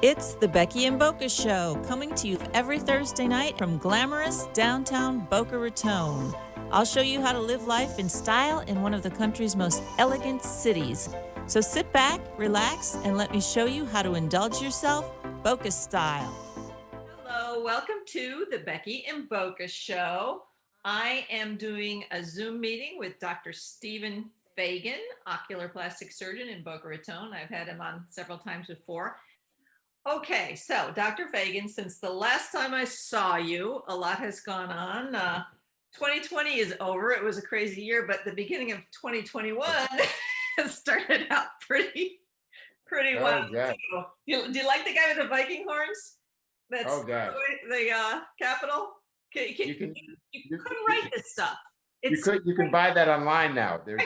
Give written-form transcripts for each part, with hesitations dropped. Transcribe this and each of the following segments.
It's the Becky and Boca Show, coming to you every Thursday night from glamorous downtown Boca Raton. I'll show you how to live life in style in one of the country's most elegant cities. So sit back, relax, and let me show you how to indulge yourself Boca style. Hello, welcome to the Becky and Boca Show. I am doing a Zoom meeting with Dr. Stephen Fagien, ocular plastic surgeon in Boca Raton. I've had him on several times before. Okay, so Dr. Fagien, since the last time I saw you, a lot has gone on. 2020 is over. It was a crazy year, but the beginning of 2021 has started out pretty well. God. Do you like the guy with the Viking horns? That's God. the capital. You couldn't write this stuff. You can buy that online now. There's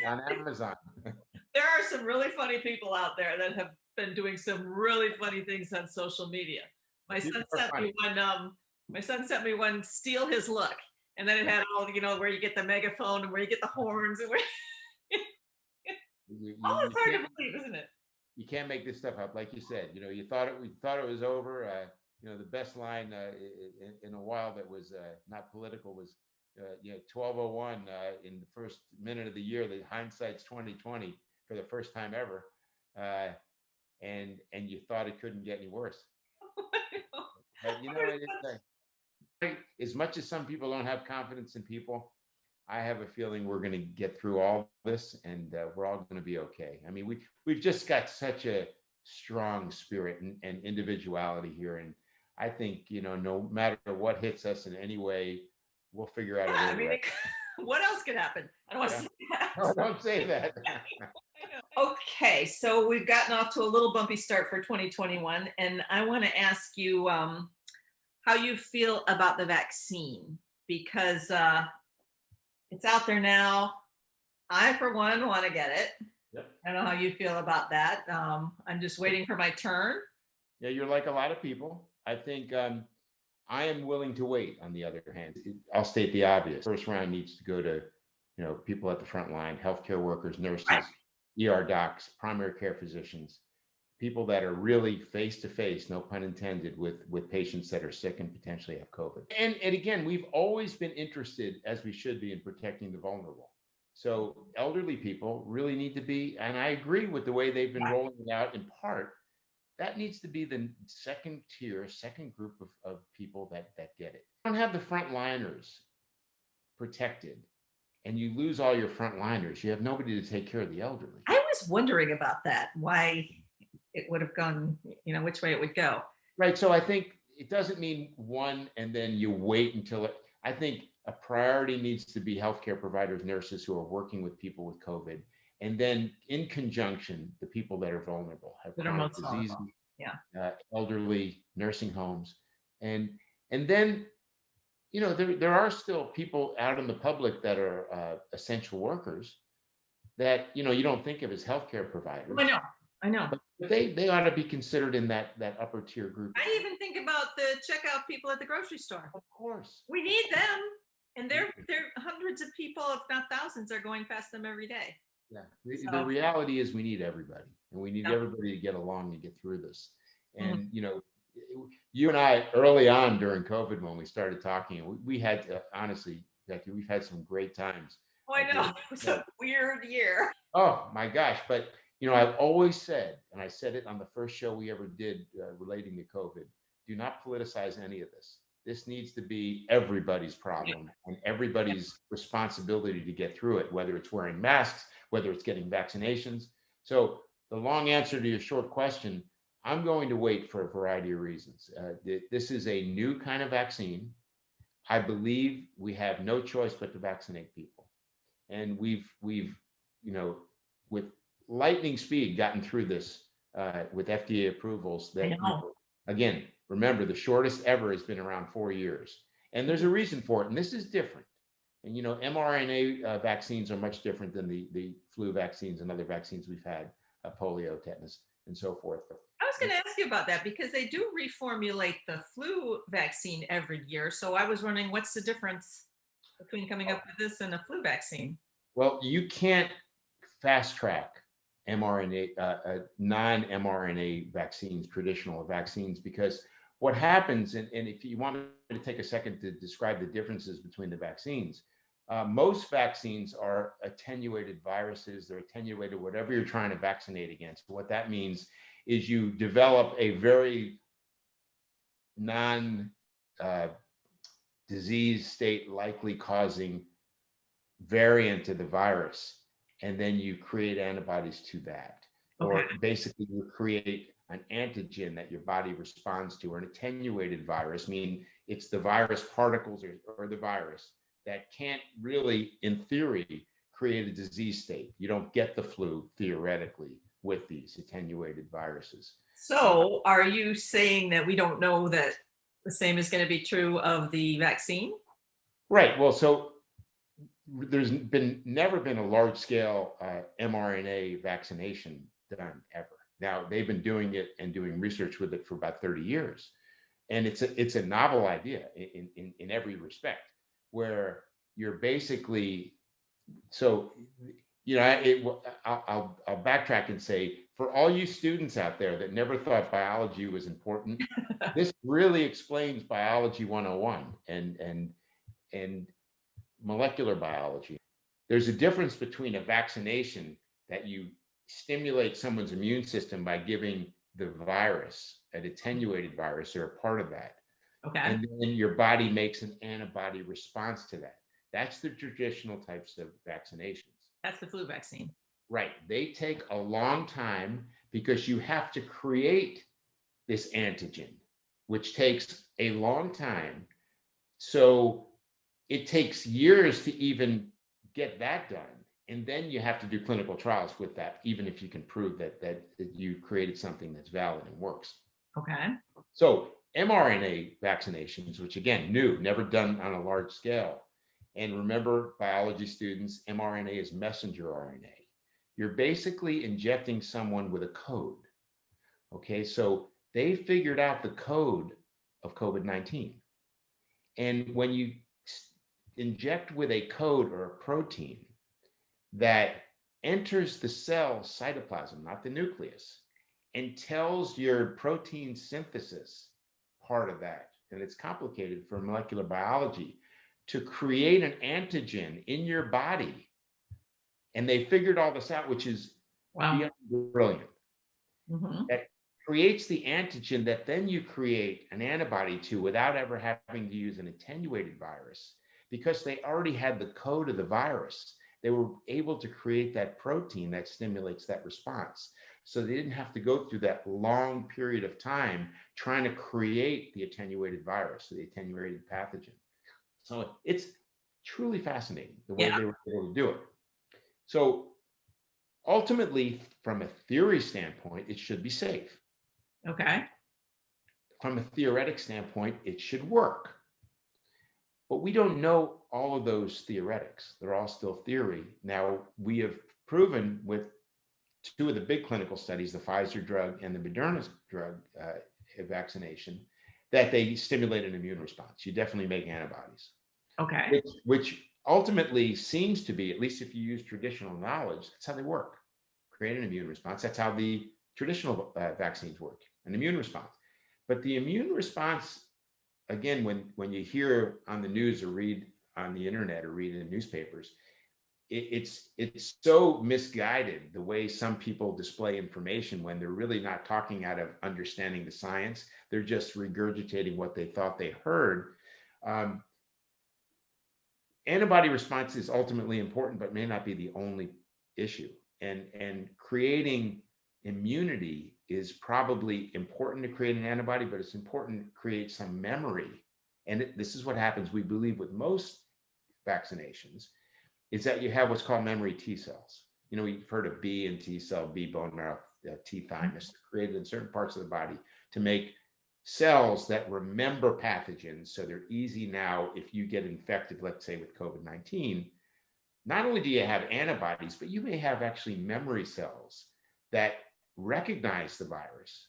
on Amazon. There are some really funny people out there that have been doing some really funny things on social media. My son sent me one steal his look, and then it had all, where you get the megaphone and where you get the horns and where it's hard to believe, isn't it? You can't make this stuff up. Like you said, we thought it was over. The best line in a while that was not political was 12:01 in the first minute of the year. The hindsight's 2020 for the first time ever. And you thought it couldn't get any worse. But as much as some people don't have confidence in people, I have a feeling we're going to get through all this, and we're all going to be okay. I mean, we've just got such a strong spirit and individuality here, and I think no matter what hits us in any way, we'll figure out a way. What else could happen? I don't want to say that. No, don't say that. Okay, so we've gotten off to a little bumpy start for 2021, and I want to ask you how you feel about the vaccine, because it's out there now. I, for one, want to get it. Yep. I don't know how you feel about that. I'm just waiting for my turn. Yeah, you're like a lot of people. I think I am willing to wait. On the other hand, I'll state the obvious. First round needs to go to people at the front line, healthcare workers, nurses, ER docs, primary care physicians, people that are really face to face, no pun intended, with patients that are sick and potentially have COVID. And again, we've always been interested, as we should be, in protecting the vulnerable. So elderly people really need to be, and I agree with the way they've been rolling it out in part. That needs to be the second group of people that get it. You don't have the frontliners protected, and you lose all your frontliners. You have nobody to take care of the elderly. I was wondering about that, why it would have gone, which way it would go. Right. So I think it doesn't mean one and then you wait until it. I think a priority needs to be healthcare providers, nurses who are working with people with COVID. And then in conjunction, the people that are vulnerable, have chronic disease, elderly, nursing homes. And then, there are still people out in the public that are essential workers that, you don't think of as healthcare providers. I know. But they ought to be considered in that upper tier group. I even think about the checkout people at the grocery store. Of course. We need them. And they're hundreds of people, if not thousands, are going past them every day. Yeah. The reality is we need everybody, and we need everybody to get along and get through this. And, you and I, early on during COVID, when we started talking, we had to, honestly, Becky, we've had some great times. Oh, I know. It was a weird year. Oh, my gosh. But, I've always said, and I said it on the first show we ever did relating to COVID, do not politicize any of this. This needs to be everybody's problem and everybody's responsibility to get through it, whether it's wearing masks, whether it's getting vaccinations. So the long answer to your short question, I'm going to wait for a variety of reasons. This is a new kind of vaccine. I believe we have no choice but to vaccinate people. And we've with lightning speed gotten through this with FDA approvals that, again, remember, the shortest ever has been around 4 years. And there's a reason for it. And this is different. And, mRNA vaccines are much different than the flu vaccines and other vaccines we've had, polio, tetanus, and so forth. I was going to ask you about that, because they do reformulate the flu vaccine every year. So I was wondering, what's the difference between coming up with this and a flu vaccine? Well, you can't fast track mRNA, non-mRNA vaccines, traditional vaccines, because what happens, and if you want me to take a second to describe the differences between the vaccines, most vaccines are attenuated viruses. They're attenuated, whatever you're trying to vaccinate against. What that means is you develop a very non disease state likely causing variant of the virus, and then you create antibodies to that. Okay. Or basically you create an antigen that your body responds to, or an attenuated virus, meaning it's the virus particles or the virus that can't really, in theory, create a disease state. You don't get the flu theoretically with these attenuated viruses. So are you saying that we don't know that the same is going to be true of the vaccine? Right. Well, so there's never been a large scale mRNA vaccination done ever. Now they've been doing it and doing research with it for about 30 years. And it's a novel idea in every respect, where you're basically, so, you know, I'll backtrack and say, for all you students out there that never thought biology was important, this really explains biology 101 and molecular biology. There's a difference between a vaccination that you stimulate someone's immune system by giving the virus, an attenuated virus, or a part of that. Okay. And then your body makes an antibody response to that. That's the traditional types of vaccinations. That's the flu vaccine. Right. They take a long time because you have to create this antigen, which takes a long time. So it takes years to even get that done. And then you have to do clinical trials with that, even if you can prove that you created something that's valid and works. Okay. So mRNA vaccinations, which again, new, never done on a large scale. And remember, biology students, mRNA is messenger RNA. You're basically injecting someone with a code. Okay, so they figured out the code of COVID-19. And when you inject with a code or a protein that enters the cell cytoplasm, not the nucleus, and tells your protein synthesis part of that, and it's complicated for molecular biology, to create an antigen in your body. And they figured all this out, which is beyond brilliant. Mm-hmm. That creates the antigen that then you create an antibody to without ever having to use an attenuated virus, because they already had the code of the virus. They were able to create that protein that stimulates that response. So they didn't have to go through that long period of time trying to create the attenuated virus, the attenuated pathogen. So it's truly fascinating the way they were able to do it. So ultimately, from a theory standpoint, it should be safe. Okay. From a theoretic standpoint, it should work. But we don't know all of those theoretics. They're all still theory. Now, we have proven with two of the big clinical studies, the Pfizer drug and the Moderna drug vaccination, that they stimulate an immune response. You definitely make antibodies. Okay. Which ultimately seems to be, at least if you use traditional knowledge, that's how they work. Create an immune response. That's how the traditional vaccines work, an immune response. But the immune response, again, when you hear on the news or read on the internet or read in newspapers, it's so misguided the way some people display information when they're really not talking out of understanding the science. They're just regurgitating what they thought they heard. Antibody response is ultimately important, but may not be the only issue. And creating immunity is probably important to create an antibody, but it's important to create some memory. And this is what happens, we believe, with most vaccinations, is that you have what's called memory T cells. You know, you've heard of B and T cell, B bone marrow, T thymus, created in certain parts of the body to make cells that remember pathogens. So they're easy now if you get infected, let's say with COVID-19, not only do you have antibodies, but you may have actually memory cells that recognize the virus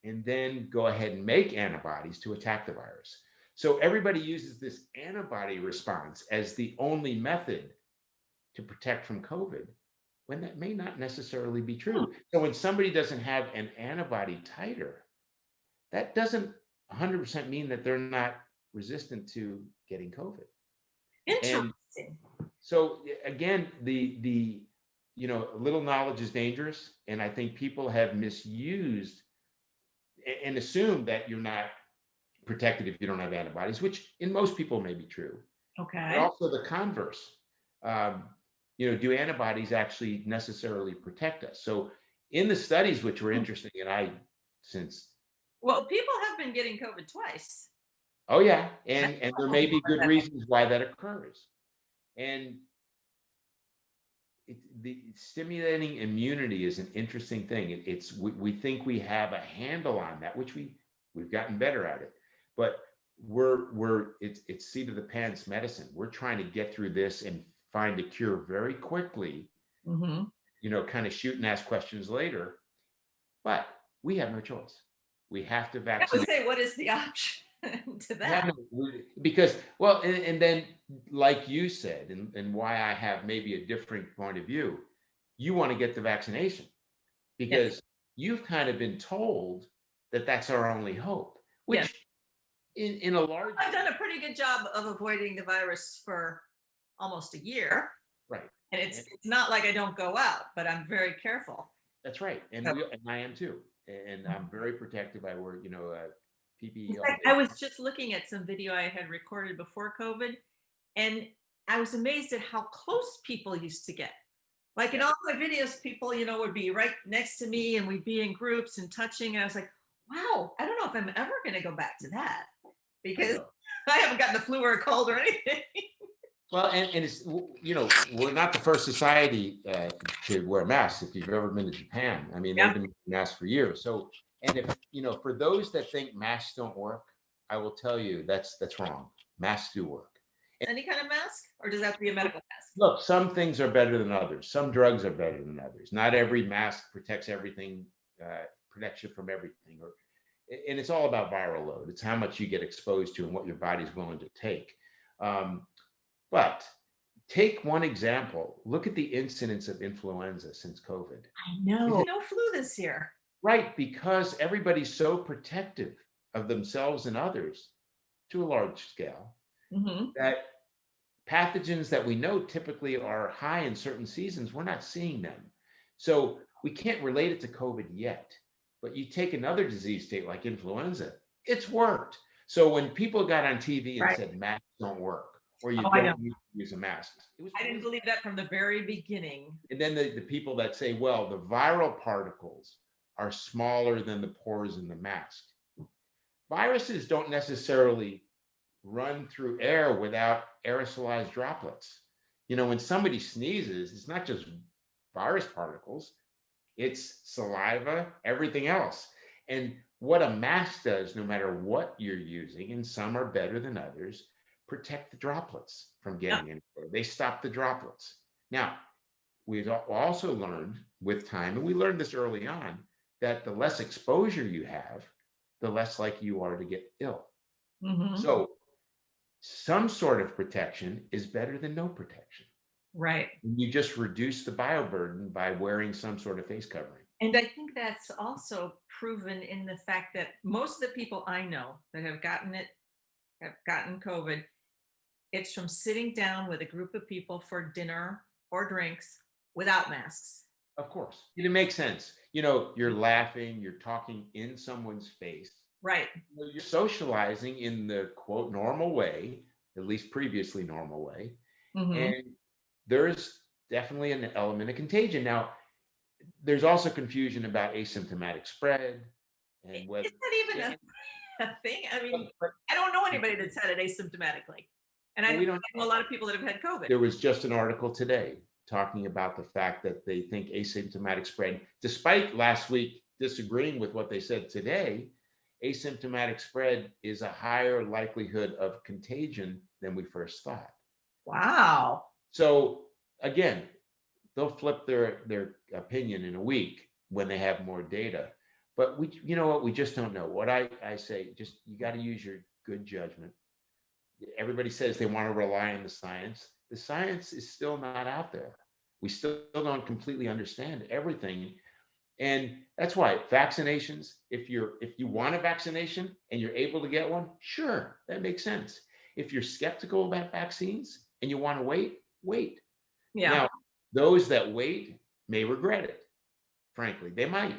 and then go ahead and make antibodies to attack the virus. So everybody uses this antibody response as the only method to protect from COVID, when that may not necessarily be true. So when somebody doesn't have an antibody titer, that doesn't 100% mean that they're not resistant to getting COVID. And Interesting. so again, the little knowledge is dangerous, and I think people have misused and assumed that you're not protected if you don't have antibodies, which in most people may be true. But Okay. also the converse. Do antibodies actually necessarily protect us? So in the studies, which were interesting, and Well, people have been getting COVID twice. oh yeah, and there may be good reasons why that occurs. And the stimulating immunity is an interesting thing. We think we have a handle on that, which we've gotten better at it, but it's seat of the pants medicine. We're trying to get through this and find a cure very quickly. Mm-hmm. Kind of shoot and ask questions later, but we have no choice. We have to I would vaccinate. say, what is the option to that? Because, well, and then, like you said, and why I have maybe a different point of view, you want to get the vaccination because you've kind of been told that that's our only hope, which in a large... I've done a pretty good job of avoiding the virus for almost a year. Right. And it's not like I don't go out, but I'm very careful. That's right. And I am too. And I'm very protective. I wear, PPE. In fact, I was just looking at some video I had recorded before COVID, and I was amazed at how close people used to get. Like in all my videos, people, would be right next to me and we'd be in groups and touching. And I was like, wow, I don't know if I'm ever going to go back to that because I haven't gotten the flu or a cold or anything. Well, and it's, we're not the first society to wear masks. If you've ever been to Japan, I mean, they've been wearing masks for years. So, and if, for those that think masks don't work, I will tell you that's wrong. Masks do work. Any kind of mask, or does that have to be a medical mask? Look, some things are better than others. Some drugs are better than others. Not every mask protects everything, protects you from everything. And it's all about viral load. It's how much you get exposed to and what your body's willing to take. But take one example. Look at the incidence of influenza since COVID. I know. No flu this year. Right, because everybody's so protective of themselves and others to a large scale that pathogens that we know typically are high in certain seasons, we're not seeing them. So we can't relate it to COVID yet. But you take another disease state like influenza, it's worked. So when people got on TV and said masks don't work, or you don't need to use a mask. I didn't believe that from the very beginning. And then the people that say, well, the viral particles are smaller than the pores in the mask. Viruses don't necessarily run through air without aerosolized droplets. When somebody sneezes, it's not just virus particles, it's saliva, everything else. And what a mask does, no matter what you're using, and some are better than others, protect the droplets from getting anywhere. They stop the droplets. Now, we've also learned with time, and we learned this early on, that the less exposure you have, the less likely you are to get ill. So some sort of protection is better than no protection. Right. You just reduce the bioburden by wearing some sort of face covering. And I think that's also proven in the fact that most of the people I know that have gotten COVID, it's from sitting down with a group of people for dinner or drinks without masks. Of course. It makes sense. You're laughing, you're talking in someone's face. Right. You're socializing in the quote normal way, at least previously normal way. And there's definitely an element of contagion. Now, there's also confusion about asymptomatic spread. And whether is that even a thing? I mean, I don't know anybody that's had it asymptomatically. And I know a lot of people that have had COVID. There was just an article today talking about the fact that they think asymptomatic spread, despite last week disagreeing with what they said today, asymptomatic spread is a higher likelihood of contagion than we first thought. Wow. So again, they'll flip their opinion in a week when they have more data. But we just don't know. What I say, just you got to use your good judgment. Everybody says they want to rely on the science. The science is still not out there. We still don't completely understand everything. And that's why vaccinations, if you want a vaccination and you're able to get one, sure, that makes sense. If you're skeptical about vaccines and you want to wait, wait. Yeah. Now, those that wait may regret it. Frankly, they might.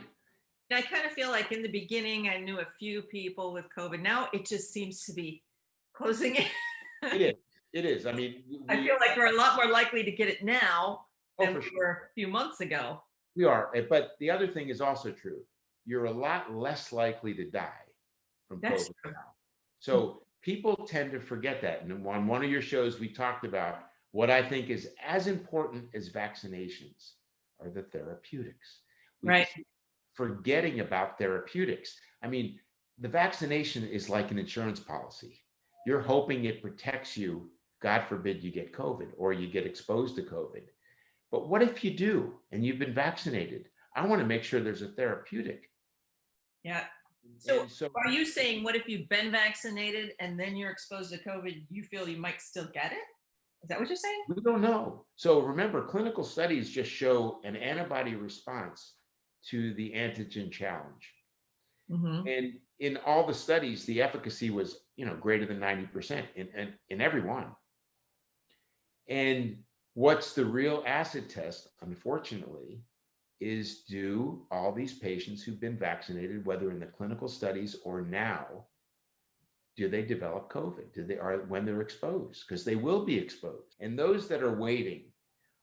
I kind of feel like in the beginning, I knew a few people with COVID. Now it just seems to be closing in. It is. It is. I mean, I feel like we're a lot more likely to get it now oh, than for we sure. were a few months ago. We are. But the other thing is also true. You're a lot less likely to die from That's COVID true. now. So people tend to forget that. And on one of your shows, we talked about what I think is as important as vaccinations are the therapeutics. We Right. keep forgetting about therapeutics. I mean, the vaccination is like an insurance policy. You're hoping it protects you. God forbid you get COVID or you get exposed to COVID. But what if you do and you've been vaccinated? I want to make sure there's a therapeutic. Yeah. So And so are you saying, what if you've been vaccinated and then you're exposed to COVID, you feel you might still get it? Is that what you're saying? we don't know. So remember, clinical studies just show an antibody response to the antigen challenge. Mm-hmm. And in all the studies, the efficacy was, greater than 90% in everyone. And what's the real acid test, unfortunately, is do all these patients who've been vaccinated, whether in the clinical studies or now, do they develop COVID? When they're exposed? Because they will be exposed. And those that are waiting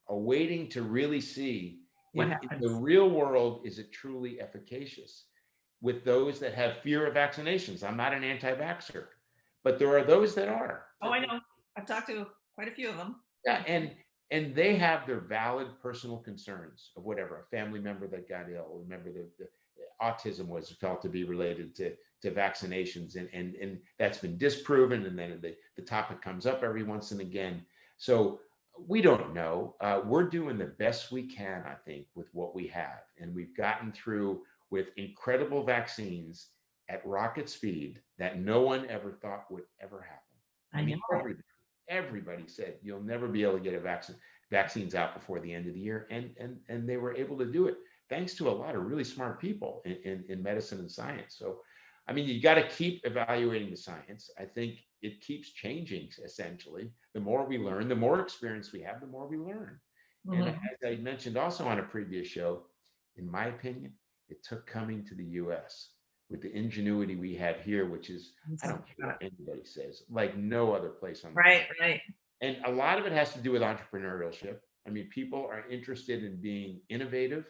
to really see What if in happens? the real world, is it truly efficacious? With those that have fear of vaccinations. I'm not an anti-vaxxer, but there are those that are. Oh, I know. I've talked to quite a few of them. Yeah, and they have their valid personal concerns of whatever, a family member that got ill. Remember, the autism was felt to be related to vaccinations, and that's been disproven. And then the topic comes up every once and again. So we don't know. We're doing the best we can, I think, with what we have, and we've gotten through with incredible vaccines at rocket speed that no one ever thought would ever happen. I know. Everybody said you'll never be able to get vaccines out before the end of the year, and they were able to do it thanks to a lot of really smart people in medicine and science. So, I mean, you got to keep evaluating the science. I think it keeps changing. Essentially, the more we learn, the more experience we have, the more we learn. Mm-hmm. And as I mentioned also on a previous show, in my opinion, it took coming to the U.S. with the ingenuity we have here, which is, I don't care what anybody says, like no other place on the planet. Right. And a lot of it has to do with entrepreneurship. I mean, people are interested in being innovative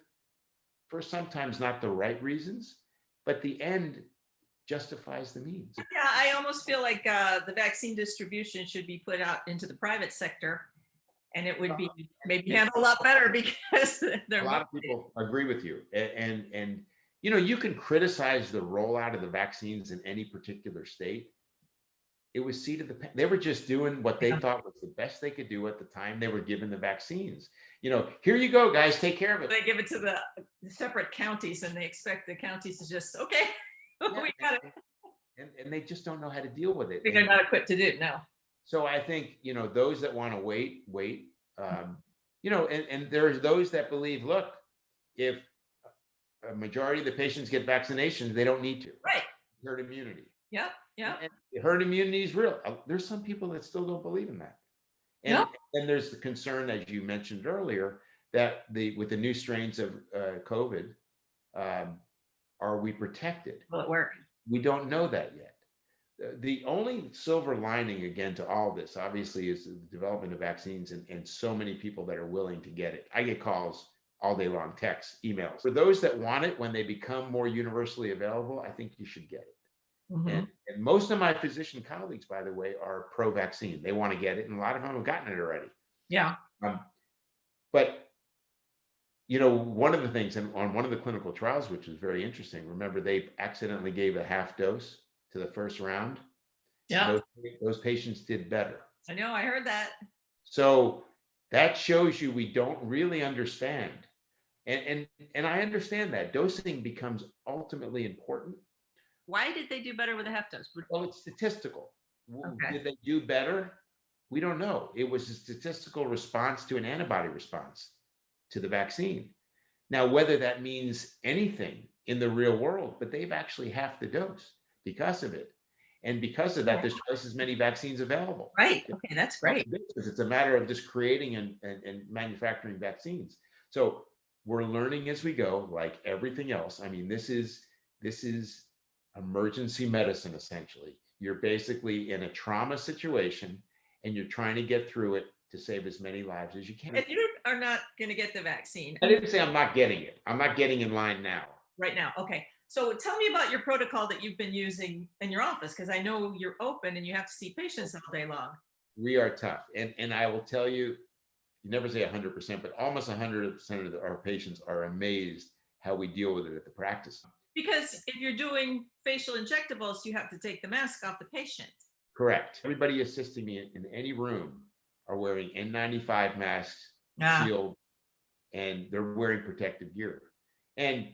for sometimes not the right reasons, but the end justifies the means. Yeah, I almost feel like the vaccine distribution should be put out into the private sector, and it would be maybe handled a lot better because A lot of people agree with you. And you can criticize the rollout of the vaccines in any particular state. It was seat of the pants. They were just doing what they thought was the best they could do at the time they were given the vaccines. Here you go, guys, take care of it. They give it to the separate counties, and they expect the counties to just, okay, we got it. And they just don't know how to deal with it. They're not equipped to do it now. So I think, those that want to wait. And there's those that believe, look, if a majority of the patients get vaccinations, they don't need to. Right. Herd immunity. Yeah. And herd immunity is real. There's some people that still don't believe in that. And there's the concern, as you mentioned earlier, that with the new strains of COVID, are we protected? Will it work? We don't know that yet. The only silver lining, again, to all this, obviously, is the development of vaccines and so many people that are willing to get it. I get calls all day long, texts, emails. For those that want it, when they become more universally available, I think you should get it. Mm-hmm. And most of my physician colleagues, by the way, are pro-vaccine. They want to get it, and a lot of them have gotten it already. Yeah. But one of the things, and on one of the clinical trials, which was very interesting, remember they accidentally gave a half dose to the first round. Yeah. Those patients did better. I know, I heard that. So that shows you we don't really understand. And I understand that dosing becomes ultimately important. Why did they do better with a half dose? Well, it's statistical. Okay. Did they do better? We don't know. It was a statistical response to an antibody response. to the vaccine. Now, whether that means anything in the real world, but they've actually half the dose because of it. And because of that, there's twice as many vaccines available. Right. Okay, that's great. It's a matter of just creating and manufacturing vaccines. So we're learning as we go, like everything else. I mean, this is emergency medicine, essentially. You're basically in a trauma situation and you're trying to get through it to save as many lives as you can. If you are not going to get the vaccine, I didn't say I'm not getting it. I'm not getting in line now. Right now. Okay. So tell me about your protocol that you've been using in your office, because I know you're open and you have to see patients all day long. We are tough. And I will tell you, you never say 100%, but almost 100% of our patients are amazed how we deal with it at the practice. Because if you're doing facial injectables, you have to take the mask off the patient. Correct. Everybody assisting me in any room are wearing N95 masks, shield, and they're wearing protective gear. And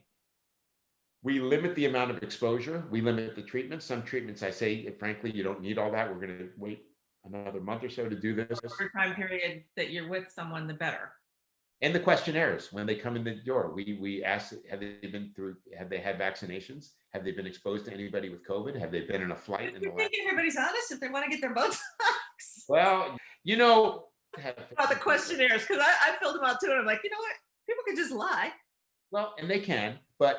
we limit the amount of exposure. We limit the treatments. Some treatments, I say, frankly, you don't need all that. We're going to wait another month or so to do this. The shorter time period that you're with someone, the better. And the questionnaires when they come in the door, we ask, have they had vaccinations? Have they been exposed to anybody with COVID? Have they been in a flight? I think everybody's honest if they want to get their Botox. Well, about the questionnaires, because I filled them out too, and I'm like, you know what? People can just lie. Well, and they can, but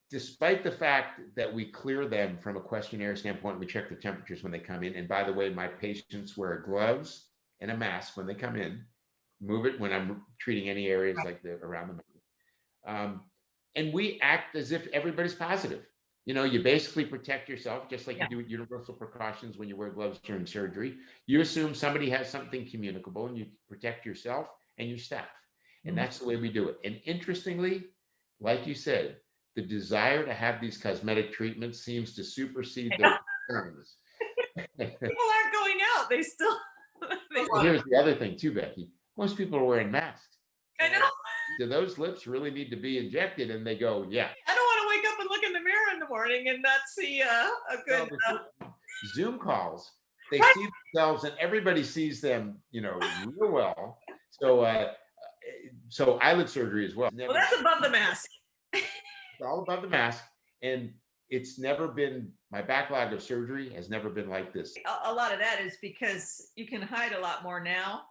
despite the fact that we clear them from a questionnaire standpoint, we check the temperatures when they come in. And by the way, my patients wear gloves and a mask when they come in. Move it when I'm treating any areas like around the mouth. And we act as if everybody's positive. You know, you basically protect yourself, just like you do with universal precautions when you wear gloves during surgery. You assume somebody has something communicable and you protect yourself and your staff. And that's the way we do it. And interestingly, like you said, the desire to have these cosmetic treatments seems to supersede their concerns. People aren't going out. They still. Here's the other thing too, Becky. Most people are wearing masks. I know. Do those lips really need to be injected? And they go, yeah. I don't want to wake up and look in the mirror in the morning and not see a good Zoom calls. They see themselves, and everybody sees them, real well. So eyelid surgery as well. Well, that's above the mask. It's all above the mask, and it's never been, my backlog of surgery has never been like this. A lot of that is because you can hide a lot more now.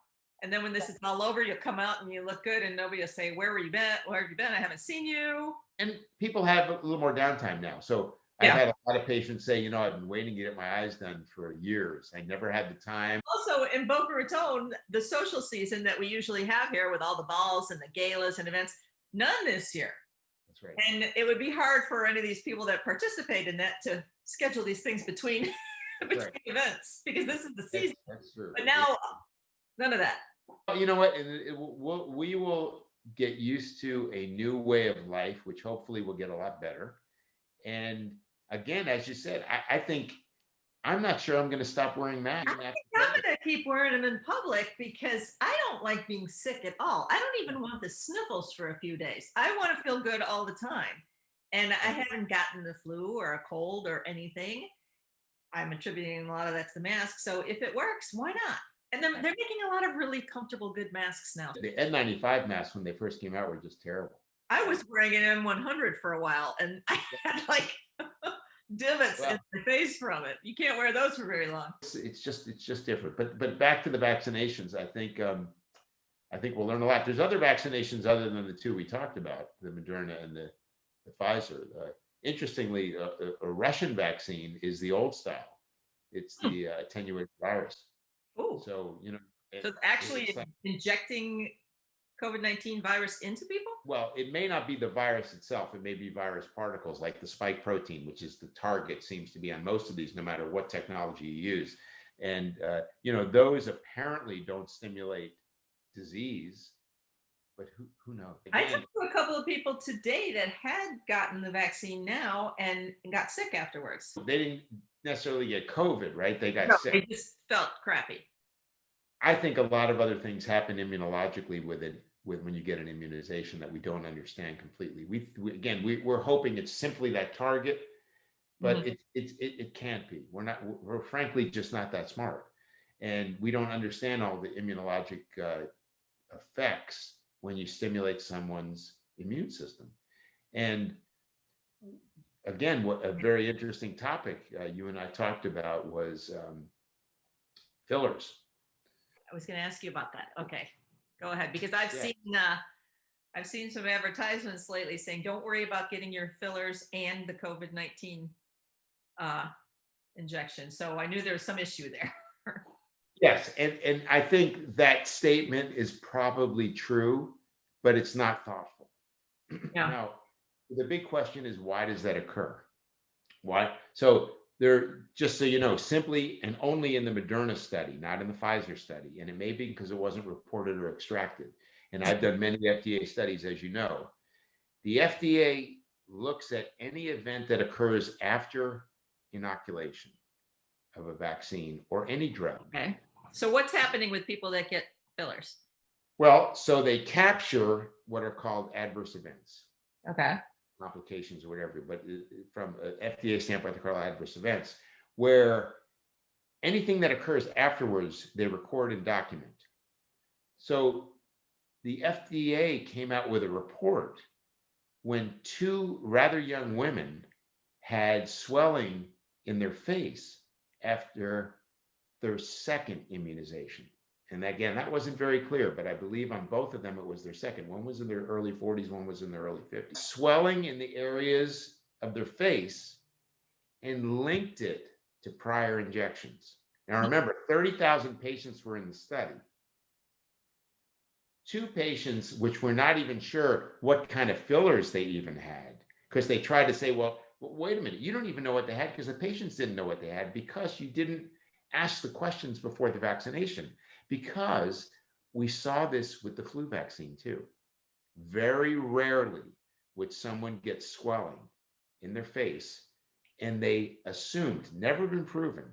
And then when this is all over, you'll come out and you look good and nobody will say, where have you been? I haven't seen you. And people have a little more downtime now. So I've had a lot of patients say, I've been waiting to get my eyes done for years. I never had the time. Also in Boca Raton, the social season that we usually have here with all the balls and the galas and events, none this year. That's right. And it would be hard for any of these people that participate in that to schedule these things between events, because this is the season. That's true. But now, none of that. You know what? We will get used to a new way of life, which hopefully will get a lot better. And again, as you said, I think I'm not sure I'm going to stop wearing masks. I think I'm going to keep wearing them in public because I don't like being sick at all. I don't even want the sniffles for a few days. I want to feel good all the time. And I haven't gotten the flu or a cold or anything. I'm attributing a lot of that to the mask. So if it works, why not? And then they're making a lot of really comfortable, good masks now. The N95 masks, when they first came out, were just terrible. I was wearing an N100 for a while, and I had like divots in the face from it. You can't wear those for very long. It's just different. But back to the vaccinations, I think we'll learn a lot. There's other vaccinations other than the two we talked about, the Moderna and the Pfizer. Interestingly, a Russian vaccine is the old style. It's the attenuated virus. Oh, so so actually injecting COVID-19 virus into people? Well, it may not be the virus itself. It may be virus particles like the spike protein, which is the target, seems to be on most of these, no matter what technology you use. And, those apparently don't stimulate disease, but who knows? I talked to a couple of people today that had gotten the vaccine now and got sick afterwards. They didn't necessarily get COVID, right? They got sick. They just felt crappy. I think a lot of other things happen immunologically with when you get an immunization that we don't understand completely. We're hoping it's simply that target, but it can't be. We're frankly just not that smart, and we don't understand all the immunologic effects when you stimulate someone's immune system. And again, what a very interesting topic you and I talked about was fillers. I was going to ask you about that. Okay, go ahead, because I've Yeah. seen some advertisements lately saying don't worry about getting your fillers and the COVID-19 injection. So I knew there was some issue there. Yes, and I think that statement is probably true, but it's not thoughtful. Yeah. Now, the big question is, why does that occur? Why? So there, just so you know, simply and only in the Moderna study, not in the Pfizer study, and it may be because it wasn't reported or extracted. And I've done many FDA studies, as you know. The FDA looks at any event that occurs after inoculation of a vaccine or any drug. Okay. So what's happening with people that get fillers? Well, so they capture what are called adverse events. Okay. Complications or whatever, but from an FDA standpoint, they call adverse events, where anything that occurs afterwards, they record and document. So the FDA came out with a report when two rather young women had swelling in their face after their second immunization. And again, that wasn't very clear, but I believe on both of them, it was their second. One was in their early 40s, one was in their early 50s. Swelling in the areas of their face and linked it to prior injections. Now remember, 30,000 patients were in the study. Two patients, which were not even sure what kind of fillers they even had, because they tried to say, well, wait a minute, you don't even know what they had because the patients didn't know what they had because you didn't ask the questions before the vaccination. Because we saw this with the flu vaccine too. Very rarely would someone get swelling in their face and they assumed, never been proven,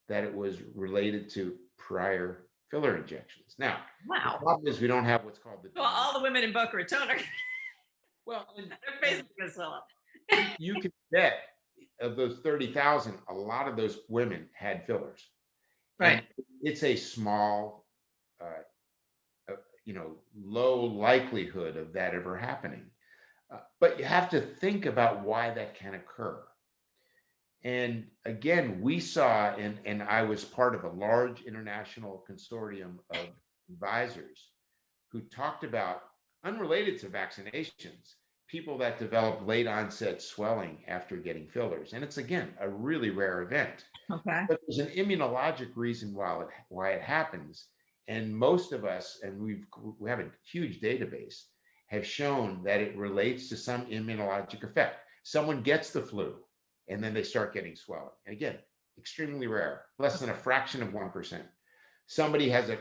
that it was related to prior filler injections. Now, wow. The problem is we don't have what's called the. Well, all the women in Boca Raton are. Well, their faces are swell up. You can bet of those 30,000, a lot of those women had fillers. Right. And it's a small, low likelihood of that ever happening. But you have to think about why that can occur. And again, we saw, and I was part of a large international consortium of advisors who talked about, unrelated to vaccinations, people that develop late onset swelling after getting fillers. And it's, again, a really rare event. Okay. But there's an immunologic reason why it happens. And most of us, and we have a huge database, have shown that it relates to some immunologic effect. Someone gets the flu and then they start getting swelling. And again, extremely rare, less than a fraction of 1%. Somebody has an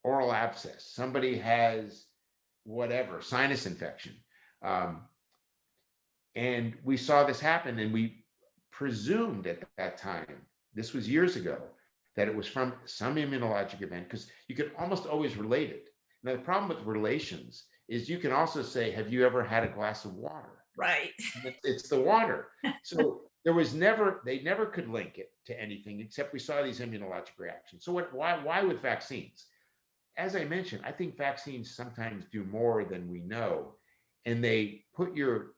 oral abscess. Somebody has whatever, sinus infection. And we saw this happen, and we presumed at that time, this was years ago, that it was from some immunologic event, because you could almost always relate it. Now, the problem with relations is you can also say, have you ever had a glass of water? Right. It's the water. So they never could link it to anything, except we saw these immunologic reactions. So why with vaccines? As I mentioned, I think vaccines sometimes do more than we know, and they put your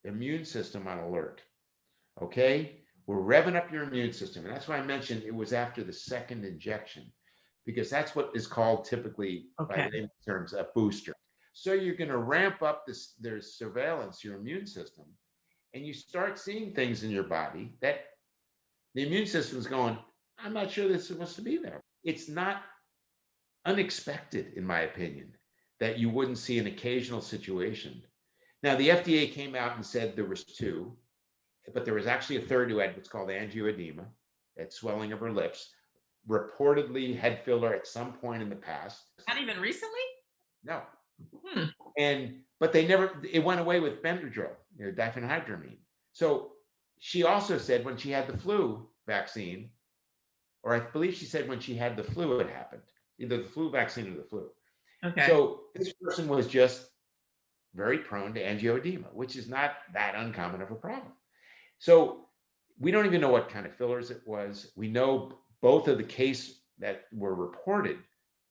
immune system on alert. Okay? We're revving up your immune system. And that's why I mentioned it was after the second injection, because that's what is called typically, by the name terms, a booster. So you're going to ramp up their surveillance, your immune system, and you start seeing things in your body that the immune system is going, I'm not sure this is supposed to be there. It's not unexpected, in my opinion, that you wouldn't see an occasional situation. Now, the FDA came out and said there was two, but there was actually a third who had what's called angioedema, that swelling of her lips, reportedly had filler at some point in the past. Not even recently? No. But it went away with Benadryl, diphenhydramine. So she also said when she had the flu vaccine, or I believe she said when she had the flu, it happened, either the flu vaccine or the flu. Okay. So this person was just very prone to angioedema, which is not that uncommon of a problem. So we don't even know what kind of fillers it was. We know both of the cases that were reported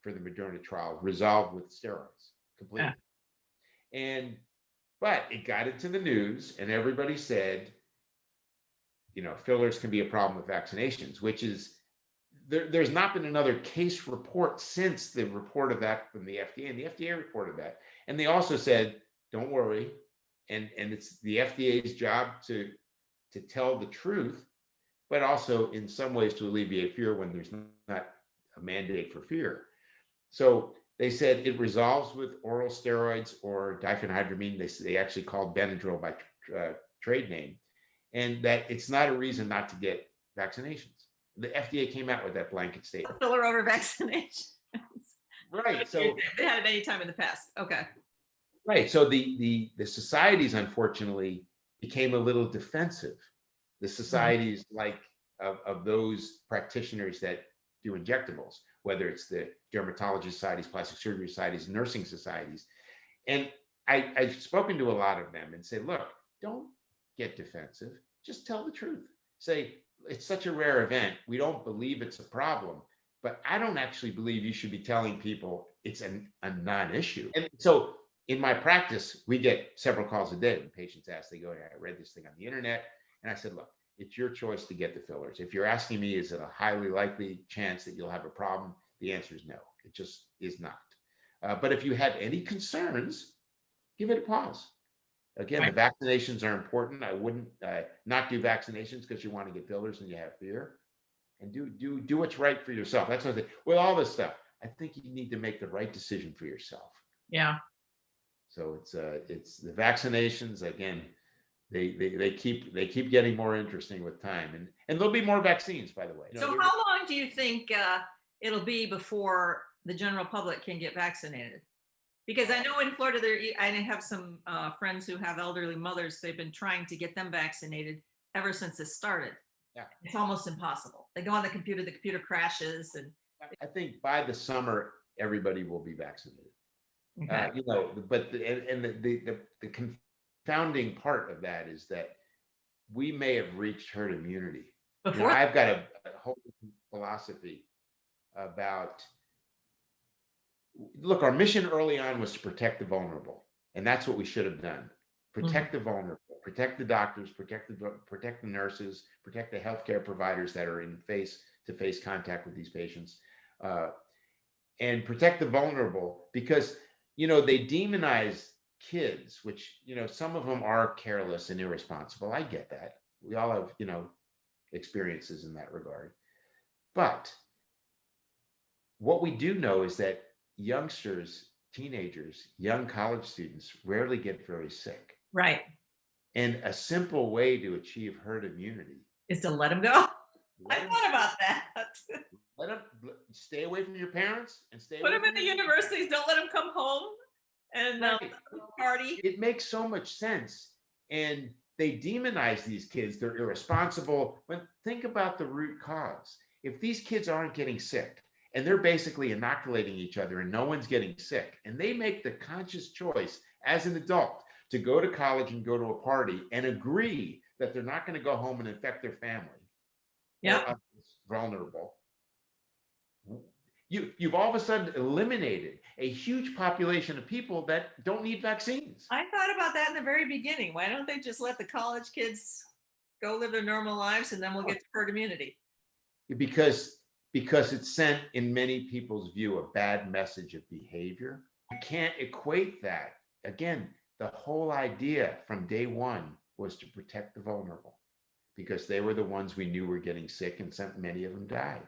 for the Moderna trial resolved with steroids. completely. But it got into the news, and everybody said, fillers can be a problem with vaccinations, which is there's not been another case report since the report of that from the FDA, and the FDA reported that, and they also said, don't worry, and it's the FDA's job to tell the truth, but also in some ways to alleviate fear when there's not a mandate for fear. So they said it resolves with oral steroids or diphenhydramine. They actually called Benadryl by trade name, and that it's not a reason not to get vaccinations. The FDA came out with that blanket statement. Filler over vaccinations. Right. So they had it any time in the past. Okay. Right. So the societies, unfortunately, became a little defensive. The societies of those practitioners that do injectables, whether it's the dermatology societies, plastic surgery societies, nursing societies. And I've spoken to a lot of them and said, look, don't get defensive. Just tell the truth. Say, it's such a rare event. We don't believe it's a problem, but I don't actually believe you should be telling people it's a non-issue. And so in my practice, we get several calls a day when patients ask, they go, I read this thing on the internet. And I said, look, it's your choice to get the fillers. If you're asking me, is it a highly likely chance that you'll have a problem? The answer is no, it just is not. But if you have any concerns, give it a pause. Again, right. The vaccinations are important. I wouldn't not do vaccinations because you want to get fillers and you have fear. And do what's right for yourself. That's what I think. With all this stuff, I think you need to make the right decision for yourself. Yeah. So it's the vaccinations again. They keep getting more interesting with time, and there'll be more vaccines, by the way. So how long do you think it'll be before the general public can get vaccinated? Because I know in Florida, I have some friends who have elderly mothers. They've been trying to get them vaccinated ever since this started. Yeah. It's almost impossible. They go on the computer crashes, and I think by the summer everybody will be vaccinated. Okay. But the confounding part of that is that we may have reached herd immunity. Before I've got a whole philosophy about. Look, our mission early on was to protect the vulnerable, and that's what we should have done. Protect the vulnerable, protect the doctors, protect the nurses, protect the healthcare providers that are in face-to-face contact with these patients, and protect the vulnerable because, they demonize kids, which, some of them are careless and irresponsible. I get that. We all have, experiences in that regard. But what we do know is that youngsters, teenagers, young college students rarely get very sick. Right. And a simple way to achieve herd immunity is to let them go. I thought about that. Let them stay away from your parents and put them in the universities. Don't let them come home and party. It makes so much sense. And they demonize these kids. They're irresponsible. But think about the root cause. If these kids aren't getting sick, and they're basically inoculating each other and no one's getting sick, and they make the conscious choice as an adult to go to college and go to a party and agree that they're not going to go home and infect their family. Yeah. Vulnerable. You've all of a sudden eliminated a huge population of people that don't need vaccines. I thought about that in the very beginning. Why don't they just let the college kids go live their normal lives and then we'll get to herd immunity? Because it sent, in many people's view, a bad message of behavior. You can't equate that. Again, the whole idea from day one was to protect the vulnerable because they were the ones we knew were getting sick and many of them died.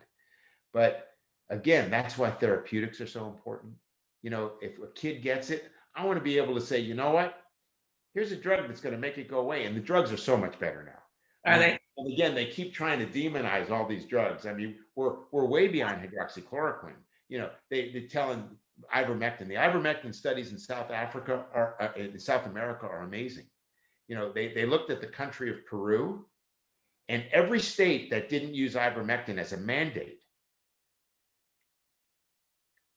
But again, that's why therapeutics are so important. If a kid gets it, I want to be able to say, you know what? Here's a drug that's going to make it go away. And the drugs are so much better now. Are they? And again, they keep trying to demonize all these drugs. I mean, we're way beyond hydroxychloroquine. They're telling ivermectin. The ivermectin studies in South Africa in South America are amazing. They looked at the country of Peru, and every state that didn't use ivermectin as a mandate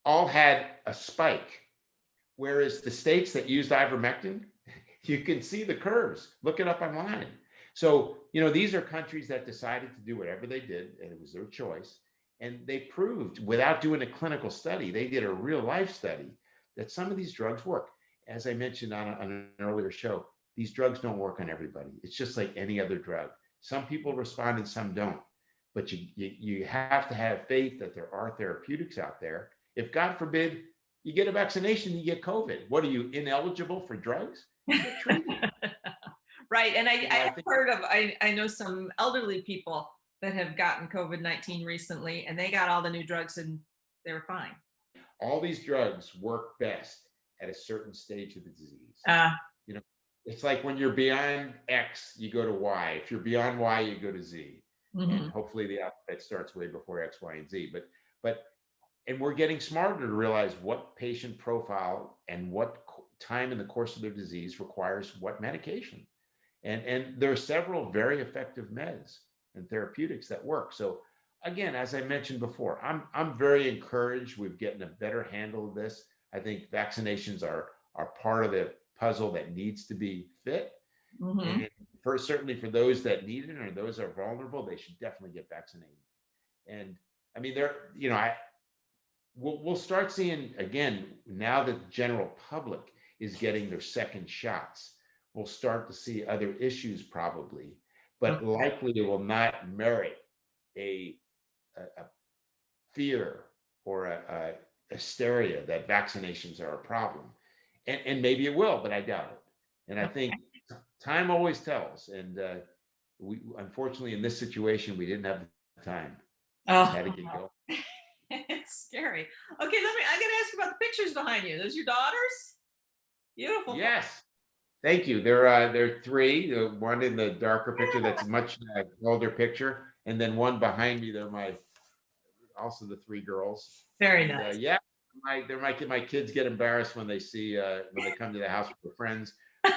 all had a spike, whereas the states that used ivermectin, you can see the curves. Look it up online. So, these are countries that decided to do whatever they did, and it was their choice. And they proved, without doing a clinical study, they did a real life study that some of these drugs work. As I mentioned on an earlier show, these drugs don't work on everybody. It's just like any other drug. Some people respond and some don't. But you have to have faith that there are therapeutics out there. If God forbid you get a vaccination, you get COVID. What are you, ineligible for drugs? You get treated. Right. And You know, I I've think heard of, I know some elderly people that have gotten COVID-19 recently, and they got all the new drugs and they were fine. all these drugs work best at a certain stage of the disease. Uh, You know, it's like when you're beyond X, you go to Y. If you're beyond Y, you go to Z. mhm. And hopefully the alphabet starts way before X, Y, and Z. But and we're getting smarter to realize what patient profile and what time in the course of their disease requires what medication. And there are several very effective meds and therapeutics that work. So again, as I mentioned before, I'm very encouraged. We've gotten a better handle of this. I think vaccinations are part of the puzzle that needs to be fit. Mhm. And for certainly for those that need it or those that are vulnerable, they should definitely get vaccinated. And I mean, we'll start seeing again now that the general public is getting their second shots. We'll start to see other issues probably, but likely it will not merit a fear or a hysteria that vaccinations are a problem. And maybe it will, but I doubt it. And I think time always tells. And we unfortunately in this situation we didn't have the time. Just had to get going. It's scary. Okay, I gotta ask you about the pictures behind you. Those your daughters? Beautiful. Yes. Thank you. They're three. The one in the darker picture, that's a much older picture, and then one behind me. They're also the three girls. Very And, nice. yeah, my kids get embarrassed when they see when they come to the house with their friends,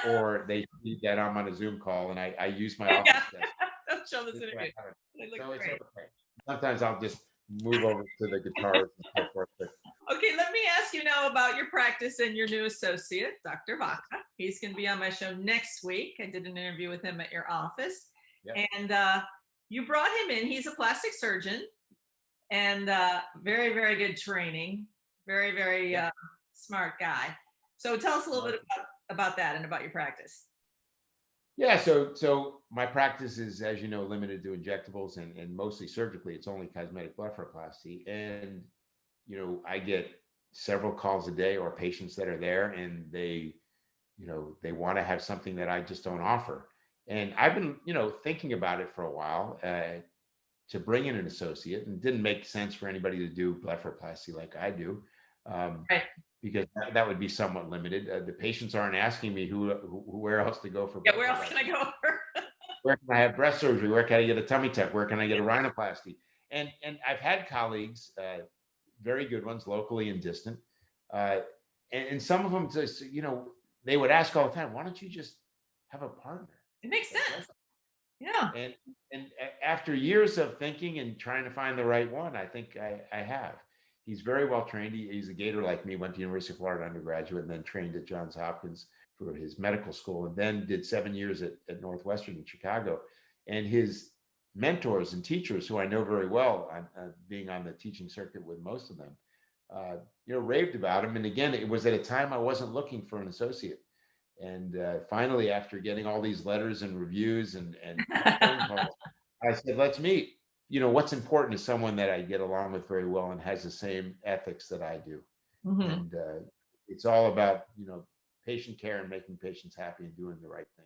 or they see that I'm on a Zoom call, and I use my office desk. Don't show this interview. They look So it's great. okay. Sometimes I'll just move over to the guitars and so forth. But Okay, let me ask you now about your practice and your new associate, Dr. Vaca. He's going to be on my show next week. I did an interview with him at your office. Yep. And you brought him in. He's a plastic surgeon and very, very good training. Very, very smart guy. So tell us a little bit about that and about your practice. yeah, so my practice is, as you know, limited to injectables and mostly surgically. It's only cosmetic blepharoplasty. And I get several calls a day or patients that are there and they want to have something that I just don't offer. And I've been, thinking about it for a while to bring in an associate, and it didn't make sense for anybody to do blepharoplasty like I do, Right. because that would be somewhat limited. The patients aren't asking me where else to go for. Yeah, where else can I go? Where can I have breast surgery? Where can I get a tummy tuck? Where can I get a rhinoplasty? And I've had colleagues, very good ones, locally and distant, and some of them just, they would ask all the time, why don't you just have a partner? It makes sense. Yeah. And after years of thinking and trying to find the right one, I think I have. He's very well trained. He's a Gator like me, went to University of Florida undergraduate, and then trained at Johns Hopkins for his medical school, and then did 7 years at Northwestern in Chicago. And his mentors and teachers, who I know very well, being on the teaching circuit with most of them, raved about him. And again, it was at a time I wasn't looking for an associate. And finally, after getting all these letters and reviews and phone calls, I said, let's meet. What's important is someone that I get along with very well and has the same ethics that I do. Mhm. And it's all about, patient care and making patients happy and doing the right thing.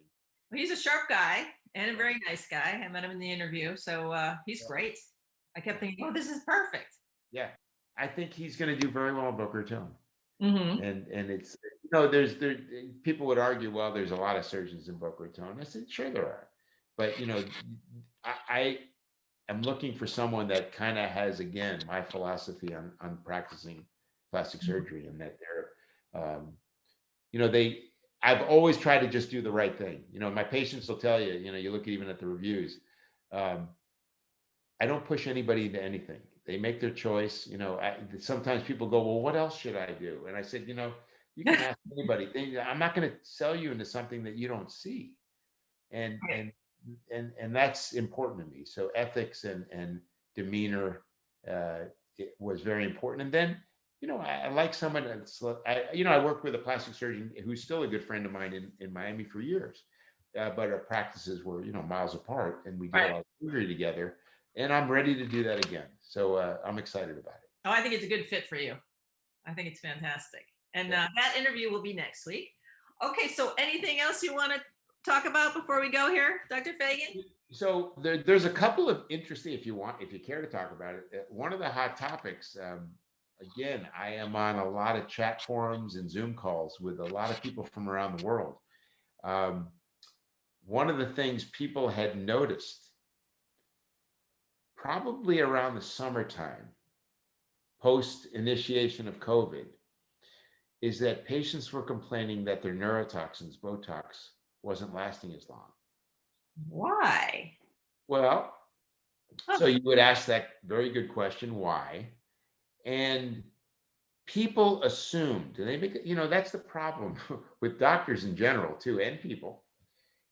Well, he's a sharp guy and a very nice guy. I met him in the interview, so he's great. I kept thinking, oh, this is perfect. Yeah, I think he's going to do very well in Boca Raton. Mm-hmm. And it's, there's people would argue, well, there's a lot of surgeons in Boca Raton. I said, sure there are, but I am looking for someone that kind of has, again, my philosophy on practicing plastic surgery, and that I've always tried to just do the right thing. My patients will tell you, you look even at the reviews. I don't push anybody into anything. They make their choice. Sometimes people go, well, what else should I do? And I said, you can ask anybody. I'm not going to sell you into something that you don't see. And that's important to me. So ethics and demeanor, it was very important. And then I like someone that's, I worked with a plastic surgeon who's still a good friend of mine in Miami for years, but our practices were, miles apart, and we did a Right. lot of surgery together. And I'm ready to do that again. So I'm excited about it. Oh, I think it's a good fit for you. I think it's fantastic. And Yeah. that interview will be next week. Okay, so anything else you want to talk about before we go here, Dr. Fagien? So there's a couple of interesting, if you care to talk about it. One of the hot topics, again, I am on a lot of chat forums and Zoom calls with a lot of people from around the world. One of the things people had noticed probably around the summertime, post initiation of COVID, is that patients were complaining that their neurotoxins, Botox, wasn't lasting as long. Why? Well, so you would ask that very good question, why? And people assumed, and they make, that's the problem with doctors in general too, and people,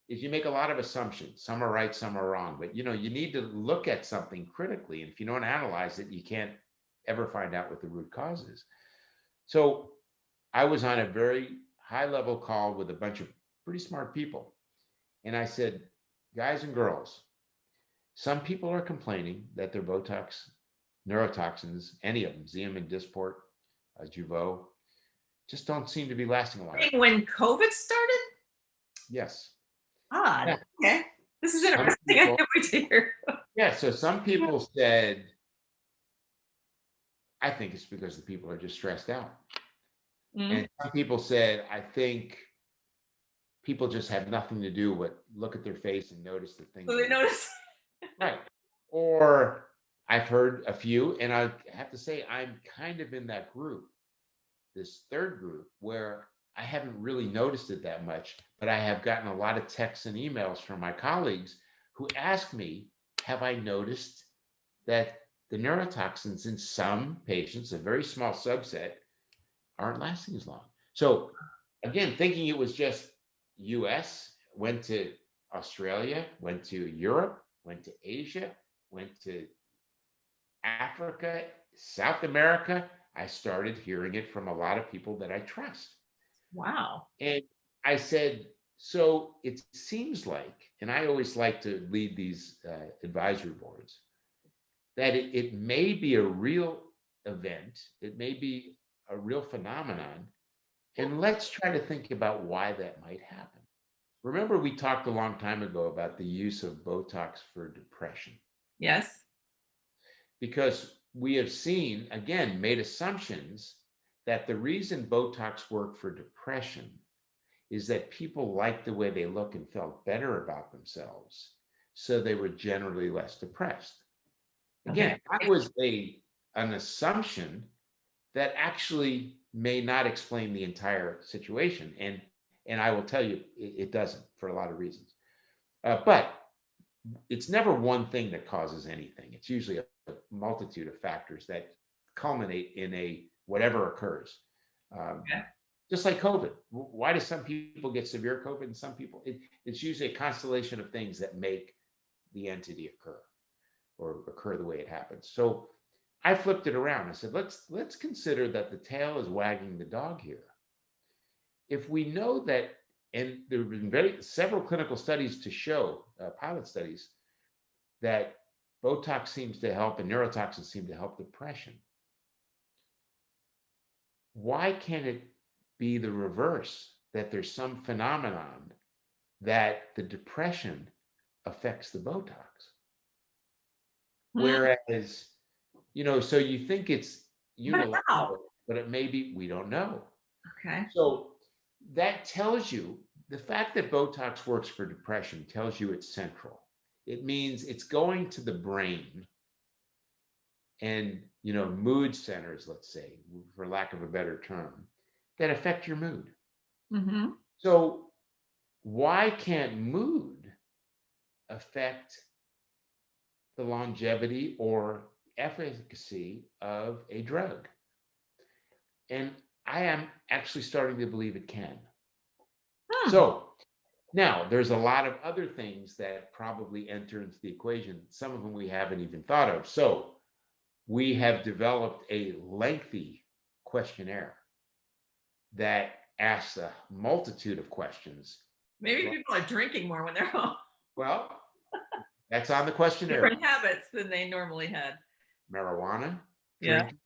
is you make a lot of assumptions. Some are right, some are wrong, but you need to look at something critically. And if you don't analyze it, you can't ever find out what the root cause is. So I was on a very high level call with a bunch of pretty smart people. And I said, guys and girls, some people are complaining that their Botox neurotoxins, any of them, Xeomin, Dysport, Jeuveau, just don't seem to be lasting a while. When COVID started? Yes. Odd. Yeah. Okay. This is interesting. I can't wait to hear. Yeah. So some people said, I think it's because the people are just stressed out. And some people said, I think people just have nothing to do but look at their face and notice the things. So they notice. Right. Or I've heard a few, and I have to say, I'm kind of in that group, this third group, where I haven't really noticed it that much, but I have gotten a lot of texts and emails from my colleagues who ask me, have I noticed that the neurotoxins in some patients, a very small subset, aren't lasting as long? So again, thinking it was just US, went to Australia, went to Europe, went to Asia, went to Africa, South America. I started hearing it from a lot of people that I trust. Wow. And I said, so it seems like, and I always like to lead these advisory boards, that it may be a real event, it may be a real phenomenon, and let's try to think about why that might happen. Remember, we talked a long time ago about the use of Botox for depression. Yes. Because we have seen, again, made assumptions that the reason Botox worked for depression is that people liked the way they look and felt better about themselves. So they were generally less depressed. Again, that was an assumption that actually may not explain the entire situation. And I will tell you, it doesn't, for a lot of reasons. But it's never one thing that causes anything. It's usually a multitude of factors that culminate in a whatever occurs. Just like COVID. Why do some people get severe COVID and some people? It's usually a constellation of things that make the entity occur or occur the way it happens. So I flipped it around. I said, let's consider that the tail is wagging the dog here. If we know that, and there have been several clinical studies to show, pilot studies, that Botox seems to help and neurotoxins seem to help depression. Why can't it be the reverse, that there's some phenomenon that the depression affects the Botox? Whereas, so you think it's unilateral, but it may be, we don't know. Okay. So that tells you, the fact that Botox works for depression tells you it's central. It means it's going to the brain and, mood centers, let's say, for lack of a better term, that affect your mood. Mm-hmm. So why can't mood affect the longevity or efficacy of a drug? And I am actually starting to believe it can. So now there's a lot of other things that probably enter into the equation, some of them we haven't even thought of. So we have developed a lengthy questionnaire that asks a multitude of questions. Maybe people are drinking more when they're home. Well, that's on the questionnaire. Different habits than they normally had. Marijuana, Yeah. drinking.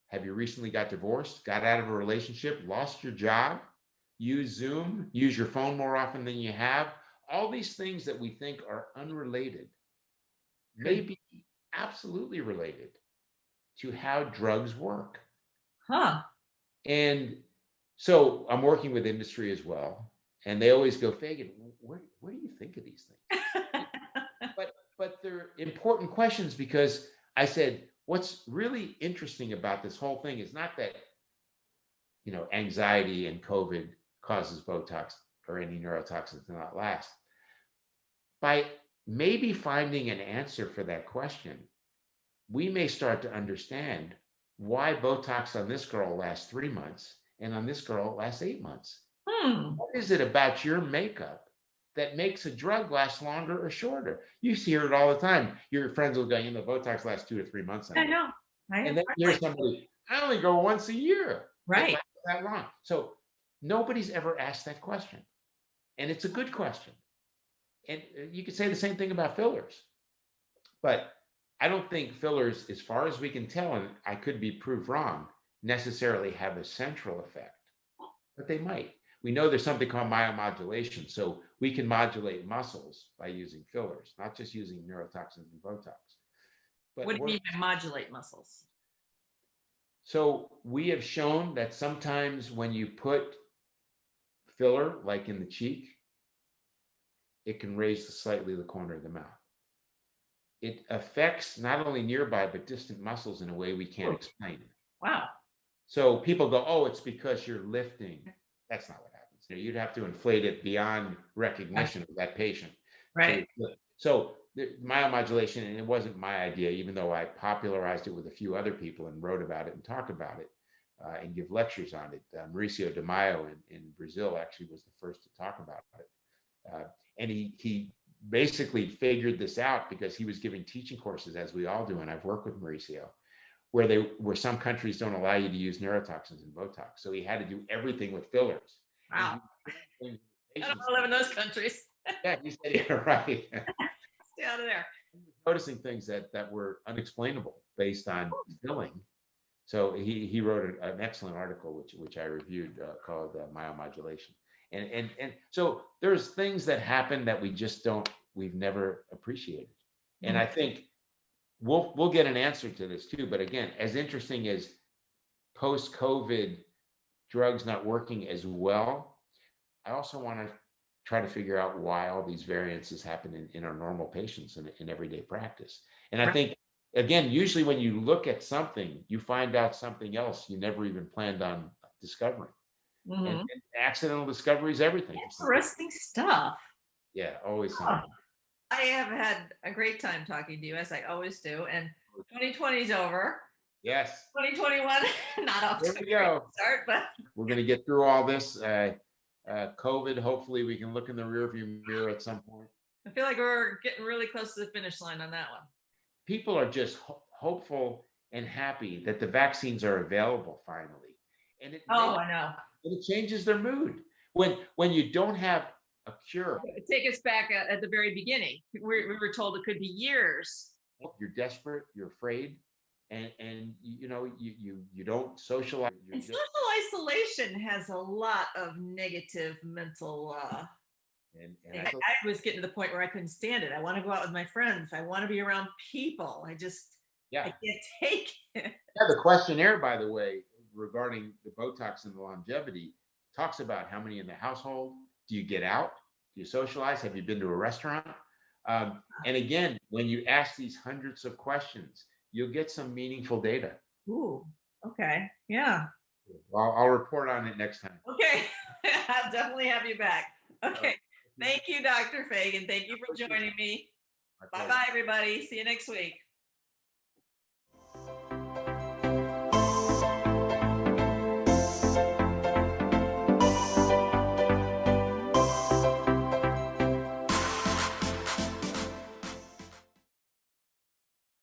Have you recently got divorced, got out of a relationship, lost your job, use Zoom, use your phone more often than you have? All these things that we think are unrelated may be absolutely related to how drugs work. Huh. And so I'm working with industry as well, and they always go, Fagien, what do you think of these things? but they're important questions, because I said, what's really interesting about this whole thing is not that, anxiety and COVID causes Botox or any neurotoxin to not last. By maybe finding an answer for that question, we may start to understand why Botox on this girl lasts 3 months and on this girl it lasts 8 months. What is it about your makeup that makes a drug last longer or shorter? You hear it all the time. Your friends will go, Botox lasts 2 to 3 months. I know. And then here's somebody, I only go once a year. Right. It lasts that long. So nobody's ever asked that question. And it's a good question. And you could say the same thing about fillers. But I don't think fillers, as far as we can tell, and I could be proved wrong, necessarily have a central effect. But they might. We know there's something called myomodulation. So we can modulate muscles by using fillers, not just using neurotoxins and Botox. But what do you mean by modulate muscles? So we have shown that sometimes when you put filler, like in the cheek, it can raise slightly the corner of the mouth. It affects not only nearby, but distant muscles in a way we can't explain. Wow. So people go, oh, it's because you're lifting. That's not what happens. You'd have to inflate it beyond recognition of that patient. Right. So the myomodulation, and it wasn't my idea, even though I popularized it with a few other people and wrote about it and talked about it and give lectures on it. Mauricio de Maio in Brazil actually was the first to talk about it. And he basically figured this out because he was giving teaching courses, as we all do, and I've worked with Mauricio, where some countries don't allow you to use neurotoxins and Botox. So he had to do everything with fillers. Wow. I don't want to live in those countries. Yeah, you said you're right. Stay out of there. Noticing things that were unexplainable based on filling. So he wrote an excellent article, which I reviewed, called Myomodulation. And so there's things that happen that we've never appreciated. And I think we'll get an answer to this too. But again, as interesting as post-COVID drugs not working as well, I also want to try to figure out why all these variances happen in our normal patients in everyday practice. And I think, again, usually when you look at something, you find out something else you never even planned on discovering. And accidental discovery is everything. Interesting stuff. Yeah, always something. I have had a great time talking to you, as I always do. And 2020 is over. Yes. 2021, not off to a great start, but we're going to get through all this. COVID, hopefully we can look in the rearview mirror at some point. I feel like we're getting really close to the finish line on that one. People are just hopeful and happy that the vaccines are available finally. And I know. It changes their mood. When you don't have a cure. Take us back at the very beginning. We were told it could be years. You're desperate, you're afraid, and you don't socialize. And social isolation has a lot of negative mental I was getting to the point where I couldn't stand it. I want to go out with my friends. I want to be around people. I can't take it. Yeah, the questionnaire, by the way, regarding the Botox and the longevity, talks about how many in the household. Do you get out? Do you socialize? Have you been to a restaurant? And again, when you ask these hundreds of questions, you'll get some meaningful data. Ooh, okay. Yeah. I'll report on it next time. Okay. I'll definitely have you back. Okay. Thank you, Dr. Fagien. Thank you for joining me. Bye-bye, everybody. See you next week.